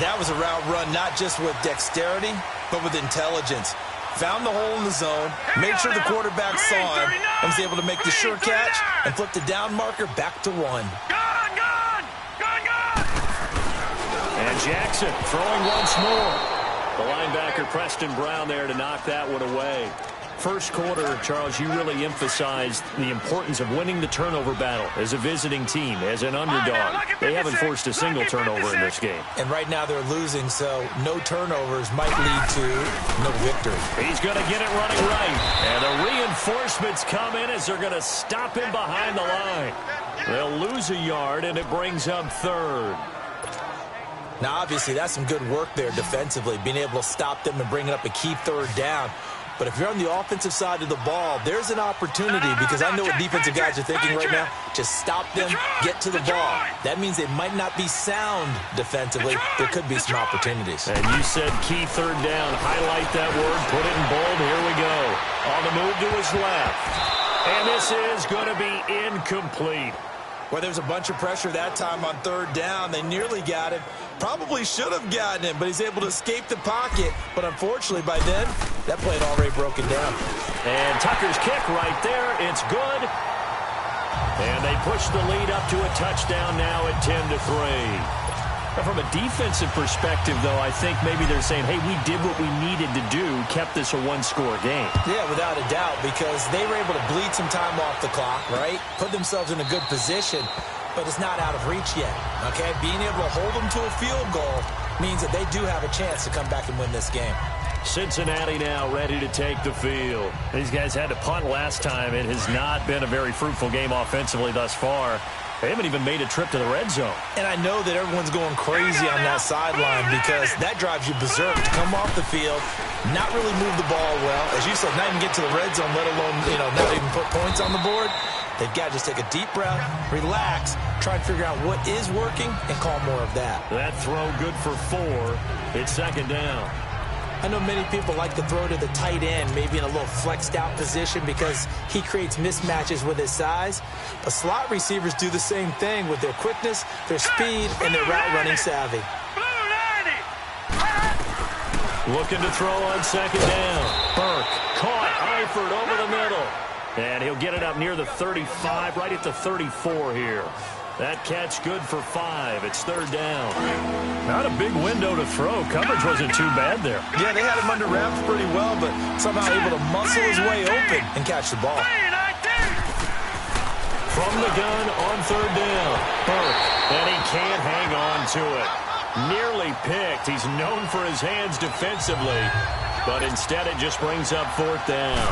That was a route run not just with dexterity, but with intelligence. Found the hole in the zone, made sure the quarterback saw him, and was able to make the sure catch and flip the down marker back to 1. Gone! And Jackson throwing once more. The linebacker Preston Brown there to knock that one away. First quarter, Charles, you really emphasized the importance of winning the turnover battle as a visiting team, as an underdog. They haven't forced a single turnover in this game. And right now they're losing, so no turnovers might lead to no victory. He's going to get it running right. And the reinforcements come in as they're going to stop him behind the line. They'll lose a yard, and it brings up 3rd. Now, obviously, that's some good work there defensively, being able to stop them and bring up a key 3rd down. But if you're on the offensive side of the ball, there's an opportunity, because I know what defensive guys are thinking right now. Just stop them, get to the ball. That means they might not be sound defensively. There could be some opportunities. And you said key 3rd down. Highlight that word, put it in bold. Here we go. On the move to his left. And this is going to be incomplete. Well, there's a bunch of pressure that time on 3rd down. They nearly got him. Probably should have gotten him, but he's able to escape the pocket. But unfortunately, by then, that play had already broken down. And Tucker's kick right there. It's good. And they push the lead up to a touchdown now at 10-3. From a defensive perspective, though, I think maybe they're saying, hey, we did what we needed to do, kept this a one-score game. Yeah, without a doubt, because they were able to bleed some time off the clock, right? Put themselves in a good position, but it's not out of reach yet, okay? Being able to hold them to a field goal means that they do have a chance to come back and win this game. Cincinnati now ready to take the field. These guys had to punt last time. It has not been a very fruitful game offensively thus far. They haven't even made a trip to the red zone. And I know that everyone's going crazy on that sideline because that drives you berserk to come off the field, not really move the ball well. As you said, not even get to the red zone, let alone, not even put points on the board. They've got to just take a deep breath, relax, try and figure out what is working, and call more of that. That throw good for 4. It's second down. I know many people like to throw to the tight end, maybe in a little flexed out position because he creates mismatches with his size. But slot receivers do the same thing with their quickness, their speed, and their route running savvy. Looking to throw on second down. Burke caught Eifert over the middle. And he'll get it up near the 35, right at the 34 here. That catch good for 5. It's third down. Not a big window to throw. Coverage wasn't too bad there. Yeah, they had him under wraps pretty well, but somehow able to muscle his way open and catch the ball. From the gun on third down. Burke, and he can't hang on to it. Nearly picked. He's known for his hands defensively, but instead it just brings up fourth down.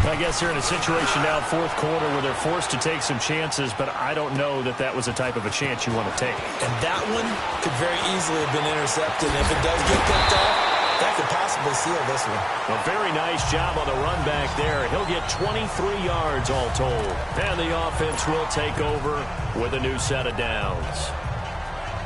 I guess they're in a situation now, fourth quarter, where they're forced to take some chances, but I don't know that that was the type of a chance you want to take. And that one could very easily have been intercepted. If it does get picked off, that could possibly seal this one. A very nice job on the run back there. He'll get 23 yards all told. And the offense will take over with a new set of downs.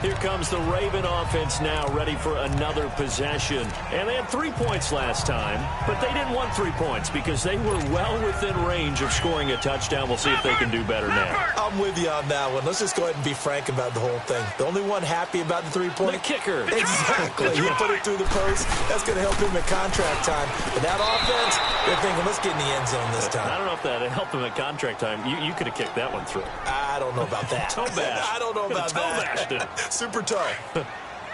Here comes the Raven offense now, ready for another possession. And they had 3 points last time, but they didn't want 3 points because they were well within range of scoring a touchdown. We'll see if they can do better now. I'm with you on that one. Let's just go ahead and be frank about the whole thing. The only one happy about the 3-point? The kicker. Exactly. He put it through the post. That's going to help him at contract time. But that offense, they're thinking, let's get in the end zone this time. I don't know if that helped him at contract time. You could have kicked that one through. I don't know about that. Toe bash. I don't know about that. Toe bashed it. Super toe. I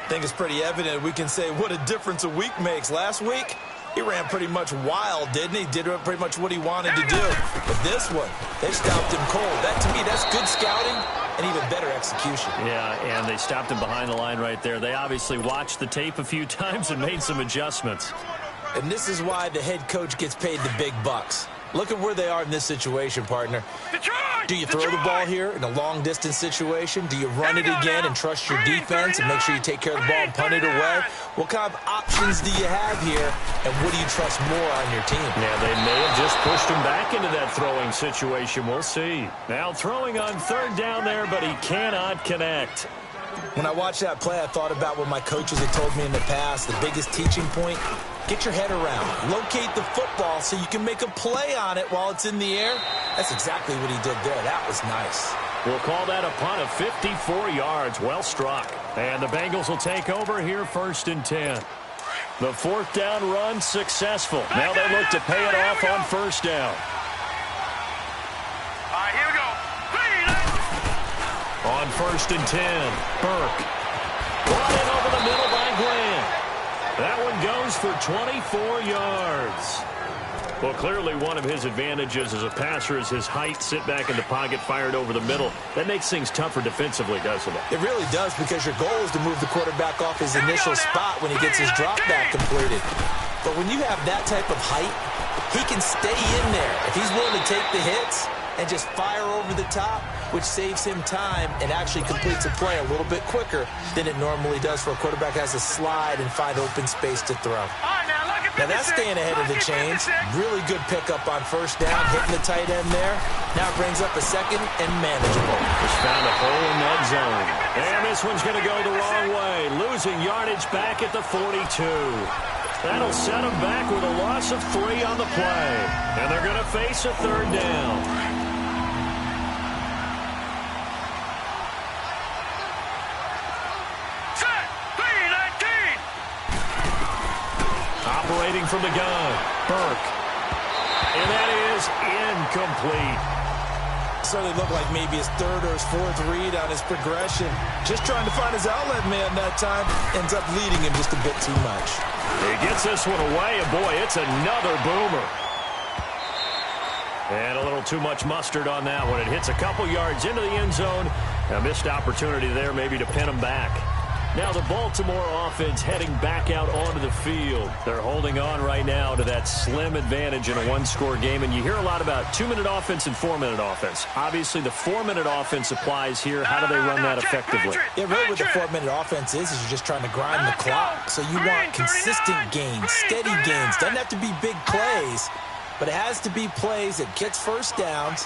think it's pretty evident we can say what a difference a week makes. Last week, he ran pretty much wild, didn't he? Did pretty much what he wanted to do. But this one, they stopped him cold. That, to me, that's good scouting and even better execution. Yeah, and they stopped him behind the line right there. They obviously watched the tape a few times and made some adjustments. And this is why the head coach gets paid the big bucks. Look at where they are in this situation, partner. Do you throw the ball here in a long-distance situation? Do you run it again and trust your defense and make sure you take care of the ball and punt it away? What kind of options do you have here, and what do you trust more on your team? Yeah, they may have just pushed him back into that throwing situation. We'll see. Now throwing on third down there, but he cannot connect. When I watched that play, I thought about what my coaches had told me in the past. The biggest teaching point, get your head around. Locate the football so you can make a play on it while it's in the air. That's exactly what he did there. That was nice. We'll call that a punt of 54 yards. Well struck. And the Bengals will take over here, 1st and 10. The fourth down run successful. Now they look to pay it off on first down. All right, here we go. On 1st and 10, Burke. Brought in over the middle by Grant. That one goes for 24 yards. Well, clearly one of his advantages as a passer is his height. Sit back in the pocket, fired over the middle. That makes things tougher defensively, doesn't it? It really does, because your goal is to move the quarterback off his initial spot when he gets his drop back completed. But when you have that type of height, he can stay in there. If he's willing to take the hits and just fire over the top, which saves him time and actually completes a play a little bit quicker than it normally does for a quarterback has to slide and find open space to throw. Now that's staying ahead of the chains. Really good pickup on first down, hitting the tight end there. Now it brings up a second and manageable. Just found a hole in that zone. And this one's going to go the wrong way. Losing yardage back at the 42. That'll set them back with a loss of 3 on the play. And they're going to face a third down. Operating from the gun, Burke. And that is incomplete. certainly looked like maybe his third or his fourth read on his progression. Just trying to find his outlet man that time. Ends up leading him just a bit too much. He gets this one away, and boy, it's another boomer. And a little too much mustard on that one. It hits a couple yards into the end zone. A missed opportunity there maybe to pin him back. Now the Baltimore offense heading back out onto the field. They're holding on right now to that slim advantage in a one-score game. And you hear a lot about 2-minute offense and 4-minute offense. Obviously, the 4-minute offense applies here. How do they run that effectively? Yeah, really what the 4-minute offense is you're just trying to grind the clock. So you want consistent gains, steady gains. Doesn't have to be big plays, but it has to be plays that gets first downs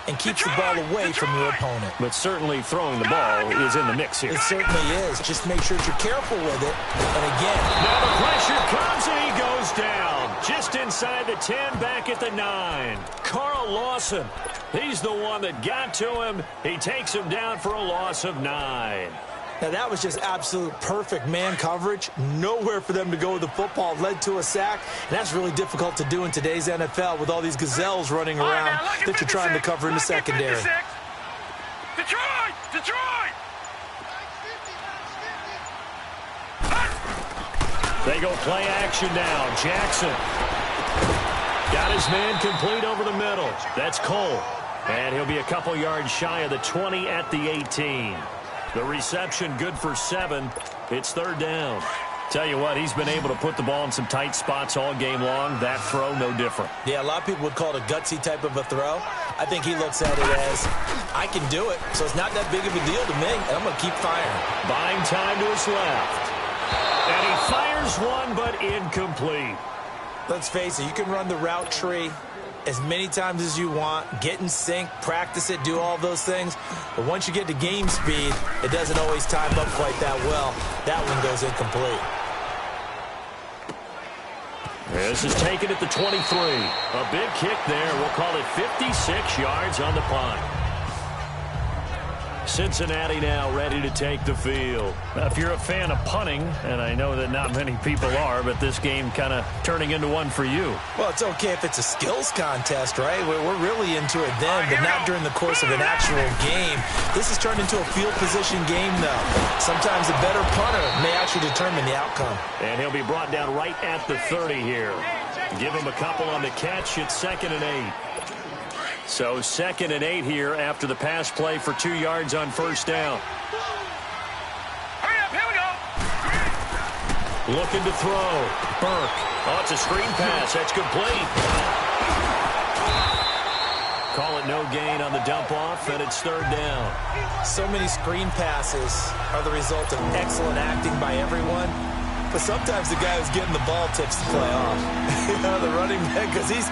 and keeps the ball away from your opponent. But certainly throwing the ball is in the mix here. It certainly is. Just make sure that you're careful with it. And again, now the pressure comes and he goes down. Just inside the 10, back at the 9. Carl Lawson, he's the one that got to him. He takes him down for a loss of 9. now that was just absolute perfect man coverage. Nowhere for them to go with the football. Led to a sack. And that's really difficult to do in today's NFL with all these gazelles running around that you're trying to cover in the secondary. Detroit! Detroit! They go play action now. Jackson got his man complete over the middle. That's Cole. And he'll be a couple yards shy of the 20 at the 18. The reception good for 7. It's third down. Tell you what, he's been able to put the ball in some tight spots all game long. That throw, no different. Yeah, a lot of people would call it a gutsy type of a throw. I think he looks at it as, I can do it, so it's not that big of a deal to me, and I'm going to keep firing. Buying time to his left. And he fires one, but incomplete. Let's face it, you can run the route tree as many times as you want, get in sync, practice it, do all those things. But once you get to game speed, it doesn't always time up quite that well. That one goes incomplete. This is taken at the 23. A big kick there. We'll call it 56 yards on the punt. Cincinnati now ready to take the field. Now, if you're a fan of punting, and I know that not many people are, but this game kind of turning into one for you. Well, it's okay if it's a skills contest, right? We're really into it then, but not during the course of an actual game. This has turned into a field position game, though. Sometimes a better punter may actually determine the outcome. And he'll be brought down right at the 30 here. Give him a couple on the catch. It's 2nd and 8. So 2nd and 8 here after the pass play for 2 yards on first down. Hurry up, here we go. Looking to throw. Burke. Oh, it's a screen pass. That's complete. Call it no gain on the dump off, and it's third down. So many screen passes are the result of excellent acting by everyone. But sometimes the guy who's getting the ball tips the play off. You know, the running back, because he's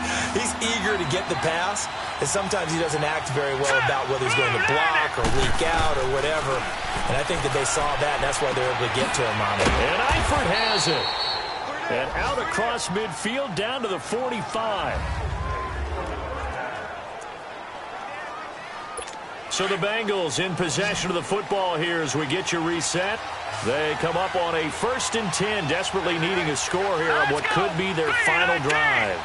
eager to get the pass, and sometimes he doesn't act very well about whether he's going to block or leak out or whatever. And I think that they saw that, and that's why they're able to get to him on it. And Eifert has it. And out across midfield down to the 45. So the Bengals in possession of the football here as we get you reset. They come up on a 1st and 10, desperately needing a score here on what could be their final drive.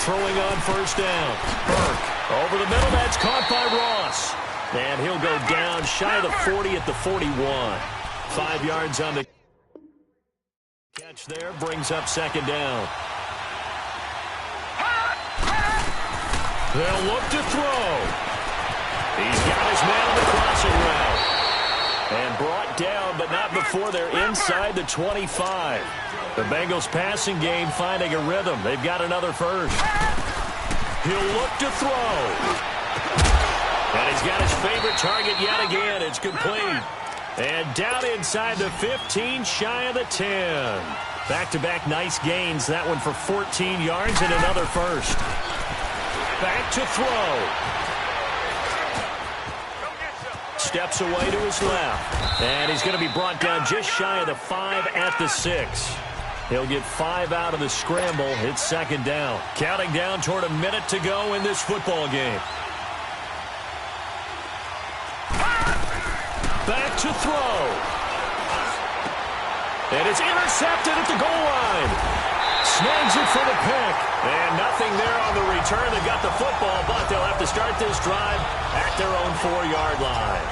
Throwing on first down. Burke over the middle. That's caught by Ross. And he'll go down shy of the 40 at the 41. 5 yards on the catch there. Brings up 2nd down. They'll look to throw. He's got his man on the crossing route. And brought down, but not before they're inside the 25. The Bengals passing game finding a rhythm. They've got another first. He'll look to throw. And he's got his favorite target yet again. It's complete. And down inside the 15, shy of the 10. Back-to-back nice gains. That one for 14 yards and another first. Back to throw. Steps away to his left. And he's going to be brought down just shy of the 5 at the 6. He'll get 5 out of the scramble. It's 2nd down. Counting down toward a minute to go in this football game. Back to throw. And it's intercepted at the goal line. snags it for the pick. And nothing there on the return. They got the football, but they'll have to start this drive at their own 4-yard line.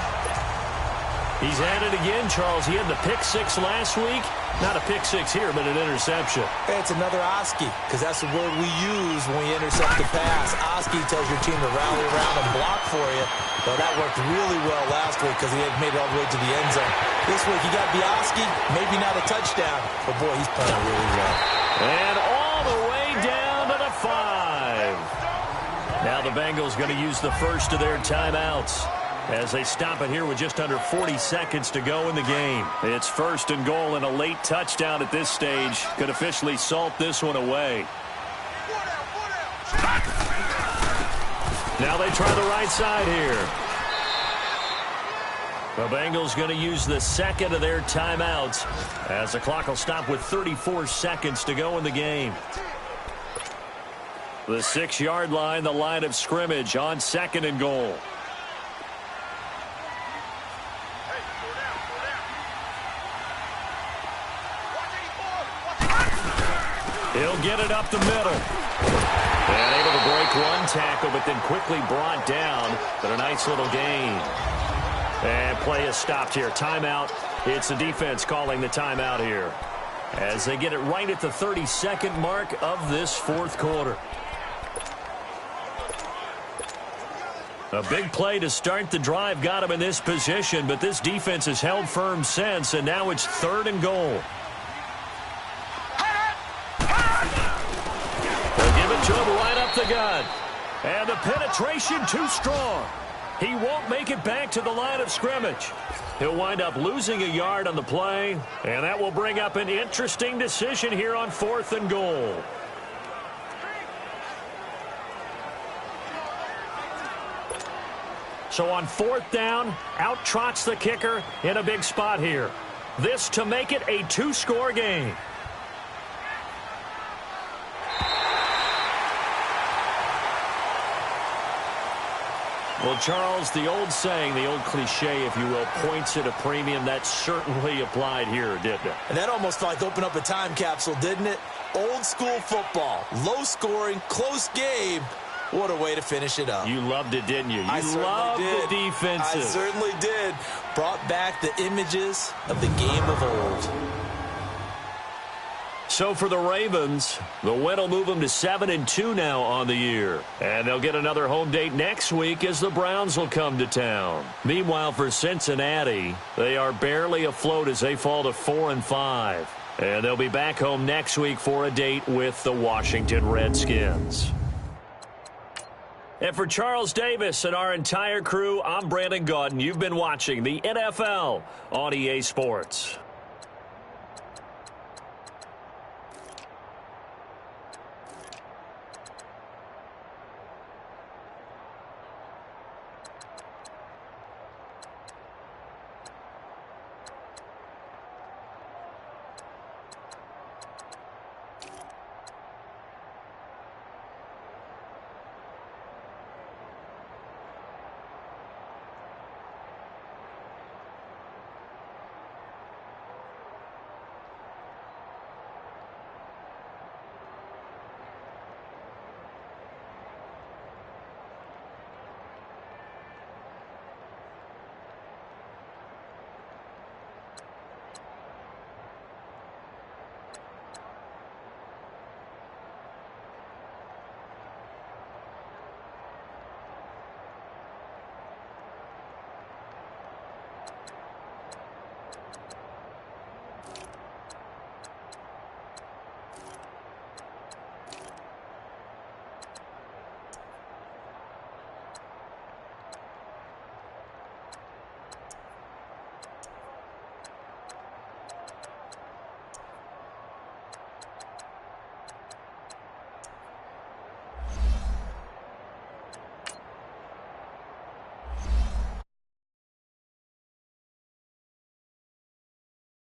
He's at it again, Charles. He had the pick 6 last week. Not a pick 6 here, but an interception. It's another Oski, because that's the word we use when we intercept the pass. Oski tells your team to rally around and block for you. Well, that worked really well last week because he had made it all the way to the end zone. This week, he got the Oski, maybe not a touchdown, but boy, he's playing really well. And all the way down to the 5. Now the Bengals going to use the first of their timeouts as they stop it here with just under 40 seconds to go in the game. It's 1st and goal, and a late touchdown at this stage could officially salt this one away. Now they try the right side here. The Bengals going to use the second of their timeouts as the clock will stop with 34 seconds to go in the game. The 6-yard line, the line of scrimmage on 2nd and goal. He'll get it up the middle. And able to break one tackle, but then quickly brought down. But a nice little gain. And play is stopped here. Timeout. It's the defense calling the timeout here as they get it right at the 32nd mark of this 4th quarter. A big play to start the drive got him in this position, but this defense has held firm since, and now it's 3rd and goal. To him right up the gut. And the penetration too strong. He won't make it back to the line of scrimmage. He'll wind up losing a yard on the play, and that will bring up an interesting decision here on 4th and goal. So on 4th down, out trots the kicker in a big spot here. This to make it a 2-score game. Well, Charles, the old saying, the old cliche, if you will, points at a premium, that certainly applied here, didn't it? And that almost felt like opened up a time capsule, didn't it? Old school football, low scoring, close game. What a way to finish it up. You loved it, didn't you? I You loved the defenses. I certainly did. Brought back the images of the game of old. So for the Ravens, the win will move them to 7-2 now on the year. And they'll get another home date next week as the Browns will come to town. Meanwhile, for Cincinnati, they are barely afloat as they fall to 4-5. And they'll be back home next week for a date with the Washington Redskins. And for Charles Davis and our entire crew, I'm Brandon Gaudin. You've been watching the NFL on EA Sports.